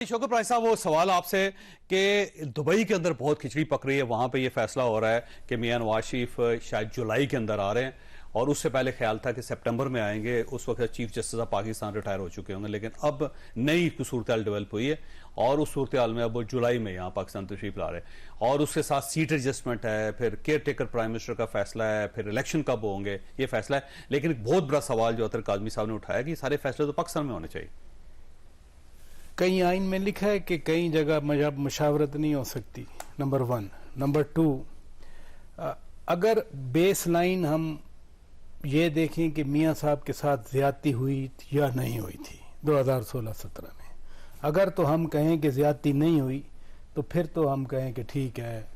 शौकत भाई साहब, वो सवाल आपसे कि दुबई के अंदर बहुत खिचड़ी पक रही है, वहां पे ये फैसला हो रहा है कि मियां नवाज शरीफ शायद जुलाई के अंदर आ रहे हैं और उससे पहले ख्याल था कि सितंबर में आएंगे। उस वक्त chief justice of Pakistan retire हो चुके होंगे, लेकिन अब नई सूरत हाल डेवलप हुई है और उस सूरत हाल में अब वो जुलाई में यहाँ पाकिस्तान तशरीफ ला रहे हैं और उसके साथ सीट एडजस्टमेंट है, फिर केयर टेकर प्राइम मिनिस्टर का फैसला है, फिर इलेक्शन कब होंगे ये फैसला है। लेकिन एक बहुत बड़ा सवाल जो अतर काजमी साहब ने उठाया कि सारे फैसले तो पाकिस्तान में होने चाहिए। कई आइन में लिखा है कि कई जगह मशावरत नहीं हो सकती, नंबर 1। नंबर 2, अगर बेस लाइन हम ये देखें कि मियां साहब के साथ ज्यादती हुई या नहीं हुई थी 2016-17 में, अगर तो हम कहें कि ज्यादती नहीं हुई तो फिर तो हम कहें कि ठीक है,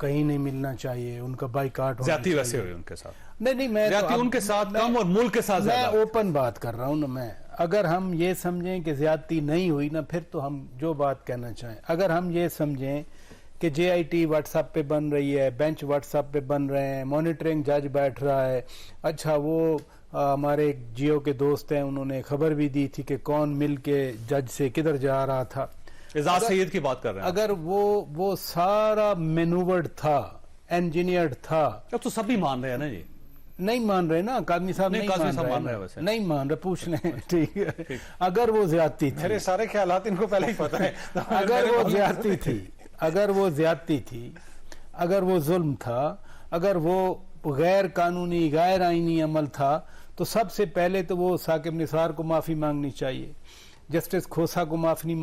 कहीं नहीं मिलना चाहिए, उनका बाइकाट होना चाहिए। वैसे हुई उनके साथ नहीं, मैं तो उनके साथ कम और मुल्क के साथ मैं ओपन बात कर रहा हूँ ना। मैं अगर हम ये समझें कि ज्यादती नहीं हुई ना, फिर तो हम जो बात कहना चाहें। अगर हम ये समझें कि JIT व्हाट्सएप पे बन रही है, बेंच व्हाट्सएप पे बन रहे हैं, मॉनिटरिंग जज बैठ रहा है, अच्छा वो हमारे जियो के दोस्त हैं, उन्होंने खबर भी दी थी कि कौन मिल के जज से किधर जा रहा था। एजाज सईद की बात कर रहे हैं। अगर वो सारा मैनूवर्ड था, इंजीनियर्ड था, अब तो सभी मान रहे हैं ना जी। नहीं मान रहे ना, कादमी साहब नहीं मान रहे हैं, वैसे नहीं मान रहे, पूछ लें। ठीक है, अगर वो ज्यादती थी, मेरे सारे ख्यालात इनको पहले ही पता है। अगर वो ज्यादती थी, अगर वो ज्यादती थी, अगर वो जुल्म था, अगर वो गैर कानूनी गैर आईनी अमल था, तो सबसे पहले तो वो साकिब निसार को माफी मांगनी चाहिए, जस्टिस खोसा को माफी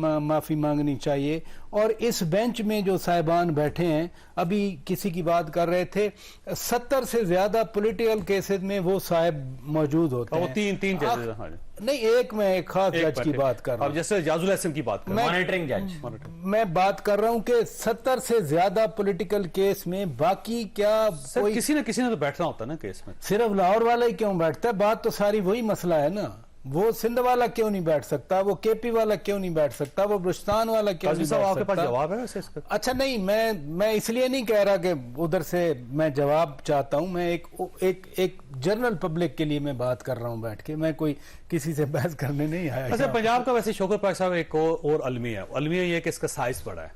मांगनी चाहिए। और इस बेंच में जो साहिबान बैठे हैं, अभी किसी की बात कर रहे थे, 70 से ज्यादा पॉलिटिकल केसेस में वो साहिब मौजूद होते हैं। तीन जजेस, नहीं, एक खास जज की बात कर रहा हूँ, जैसे जाजुल हसन की बात कर, मॉनिटरिंग जज। मैं बात कर रहा हूँ कि 70 से ज्यादा पॉलिटिकल केस में बाकी क्या कोई किसी ने तो बैठना होता है ना केस में। सिर्फ लाहौर वाला ही क्यों बैठता है? बात तो सारी वही मसला है ना। वो सिंध वाला क्यों नहीं बैठ सकता, वो KP वाला क्यों नहीं बैठ सकता, वो बलूचिस्तान वाला क्यों नहीं बैठ आपके सकता? पास जवाब है वैसे इसका? अच्छा, नहीं, मैं इसलिए नहीं कह रहा कि उधर से मैं जवाब चाहता हूं। मैं एक जनरल पब्लिक के लिए मैं बात कर रहा हूं बैठ के, मैं कोई किसी से बहस करने नहीं आया। अच्छा, पंजाब का वैसे शौकत भाई साहब एक और अलमिया है। अलमिया ये कि इसका साइज बड़ा है,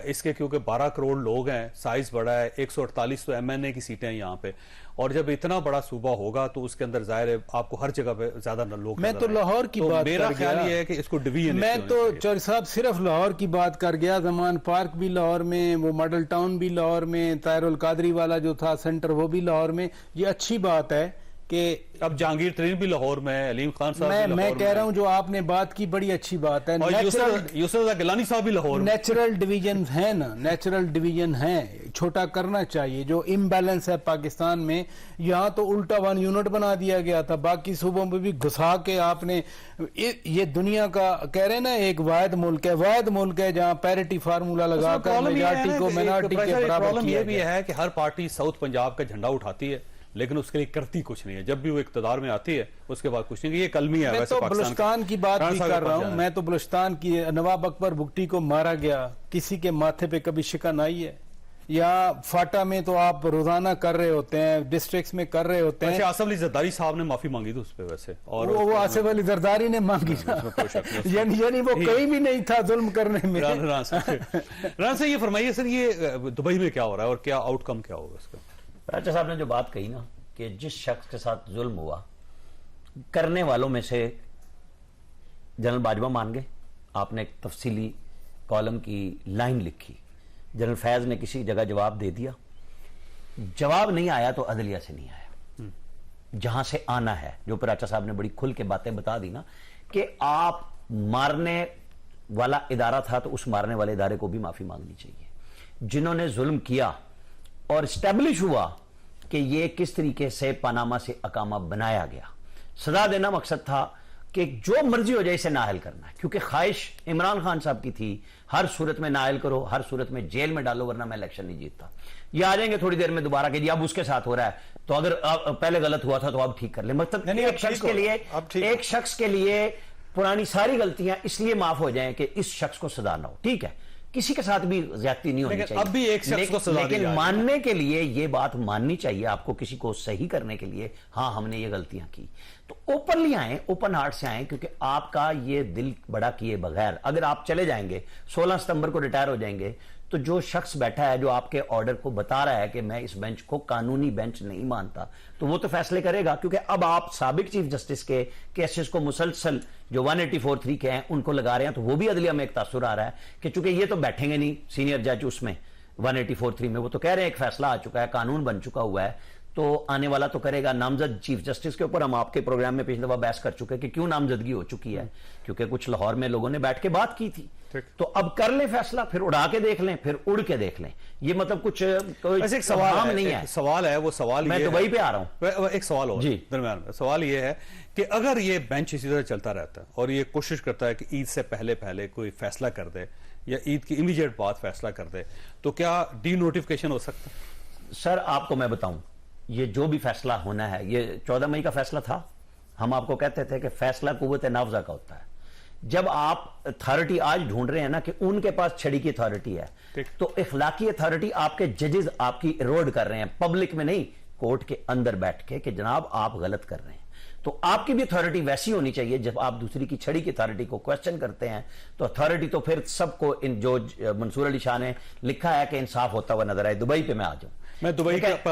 इसके क्योंकि 12 करोड़ लोग हैं, साइज बड़ा है, 148 तो MNA की सीटें हैं यहाँ पे, और जब इतना बड़ा सूबा होगा तो उसके अंदर जाहिर है आपको हर जगह पे ज्यादा लोग। मैं तो लाहौर की बात मेरा ख्याल ये है कि इसको डिवीजन, मैं तो चौधरी साहब सिर्फ लाहौर की बात कर गया। जमान पार्क भी लाहौर में, वो मॉडल टाउन भी लाहौर में, ताहिरुल कादरी वाला जो था सेंटर वो भी लाहौर में। ये अच्छी बात है कि अब जहांगीर तरीन भी लाहौर में, अलीम खान साहब मैं कह रहा हूं जो आपने बात की बड़ी अच्छी बात है। यूसुफ गिलानी साहब भी लाहौर में। नेचुरल डिवीजन है ना, नेचुरल डिवीजन है, छोटा करना चाहिए। जो इम्बैलेंस है पाकिस्तान में, यहाँ तो उल्टा 1 यूनिट बना दिया गया था, बाकी सूबों में भी घुसा के आपने ये दुनिया का कह रहे हैं ना, एक वाहिद मुल्क है जहाँ पैरिटी फार्मूला लगाकर मेजॉरिटी को माइनॉरिटी के बराबर प्रॉब्लम किया ये भी गया। है कि हर पार्टी साउथ पंजाब का झंडा उठाती है लेकिन उसके लिए करती कुछ नहीं है। जब भी वो इक्तदार में आती है उसके बाद कुछ नहीं। ये कलमी है। मैं तो बलूचिस्तान की बात भी कर रहा हूँ। मैं तो बलूचिस्तान की, नवाब अकबर भुट्टी को मारा गया, किसी के माथे पे कभी शिकन आई है? या फाटा में तो आप रोजाना कर रहे होते हैं, डिस्ट्रिक्ट्स में कर रहे होते हैं। आसिफ अली जरदारी साहब ने माफी मांगी थी उस पे वैसे, और वो आसिफ अली जरदारी ने मांगी ना, यानी वो कहीं भी नहीं था जुल्म करने में। राना से ये फरमाइए सर, ये दुबई में क्या हो रहा है और क्या आउटकम क्या होगा इसका? राजा साहब ने जो बात कही ना कि जिस शख्स के साथ जुल्म हुआ, करने वालों में से जनरल बाजवा मान गए। आपने एक तफसीली कॉलम की लाइन लिखी, जनरल फैज ने किसी जगह जवाब दे दिया, जवाब नहीं आया तो अदलिया से नहीं आया, जहां से आना है। जो पराचा साहब ने बड़ी खुल के बातें बता दी ना कि आप मारने वाला इदारा था तो उस मारने वाले इदारे को भी माफी मांगनी चाहिए। जिन्होंने जुल्म किया और स्टैब्लिश हुआ कि ये किस तरीके से पनामा से अकामा बनाया गया, सजा देना मकसद था कि जो मर्जी हो जाए इसे नाअहल करना है, क्योंकि ख्वाहिश इमरान खान साहब की थी हर सूरत में नाअहल करो, हर सूरत में जेल में डालो वरना मैं इलेक्शन नहीं जीतता। ये आ जाएंगे थोड़ी देर में दोबारा कि अब उसके साथ हो रहा है तो अगर पहले गलत हुआ था तो अब ठीक कर ले। मतलब एक शख्स के लिए पुरानी सारी गलतियां इसलिए माफ हो जाएं कि इस शख्स को सजा ना हो। ठीक है, किसी के साथ भी ज्यादती नहीं होनी लेकिन चाहिए। अब भी एक शख्स को सजा दी लेकिन जा रही है। मानने के लिए ये बात माननी चाहिए आपको, किसी को सही करने के लिए, हाँ हमने ये गलतियां की, तो ओपनली आए, ओपन हार्ट से आए, क्योंकि आपका ये दिल बड़ा किए बगैर अगर आप चले जाएंगे, 16 सितंबर को रिटायर हो जाएंगे, तो जो शख्स बैठा है जो आपके ऑर्डर को बता रहा है कि मैं इस बेंच को कानूनी बेंच नहीं मानता, तो वो तो फैसले करेगा, क्योंकि अब आप साबिक चीफ जस्टिस के केसेस को मुसलसल जो 184(3) के हैं उनको लगा रहे हैं, तो वो भी अदलिया में एक तासुर आ रहा है कि चूंकि ये तो बैठेंगे नहीं सीनियर जज उसमें 184(3) में, वो तो कह रहे हैं एक फैसला आ चुका है, कानून बन चुका हुआ है, तो आने वाला तो करेगा। नामजद चीफ जस्टिस के ऊपर हम आपके प्रोग्राम में पिछली दफा बहस कर चुके कि क्यों नामजदगी हो चुकी है, क्योंकि कुछ लाहौर में लोगों ने बैठ के बात की थी, तो अब कर लें फैसला, फिर उड़ा के देख लें, फिर उड़ के देख लें, ये मतलब कुछ कोई वैसे एक सवाल काम है, नहीं एक है। सवाल है, वो सवाल मैं ये दुबई है- पे आ रहा हूं। एक सवाल और जी। दरमियान में सवाल ये है कि अगर ये बेंच इसी तरह चलता रहता है और ये कोशिश करता है कि ईद से पहले पहले कोई फैसला कर दे या ईद की इमीडिएट बाद फैसला कर दे, तो क्या डी नोटिफिकेशन हो सकता है? सर आपको मैं बताऊं, ये जो भी फैसला होना है, ये 14 मई का फैसला था, हम आपको कहते थे कि फैसला कुव्वत नाफजा का होता है। जब आप अथॉरिटी आज ढूंढ रहे हैं ना कि उनके पास छड़ी की अथॉरिटी है, तो इखलाकी अथॉरिटी आपके जजेस आपकी इरोड कर रहे हैं, पब्लिक में नहीं, कोर्ट के अंदर बैठ के कि जनाब आप गलत कर रहे हैं। तो आपकी भी अथॉरिटी वैसी होनी चाहिए, जब आप दूसरी की छड़ी की अथॉरिटी को क्वेश्चन करते हैं, तो अथॉरिटी तो फिर सबको, इन जो मंसूर अली शाह ने लिखा है कि इंसाफ होता हुआ नजर आए। दुबई पे मैं आ जाऊं, मैं दुबई ठीक है? का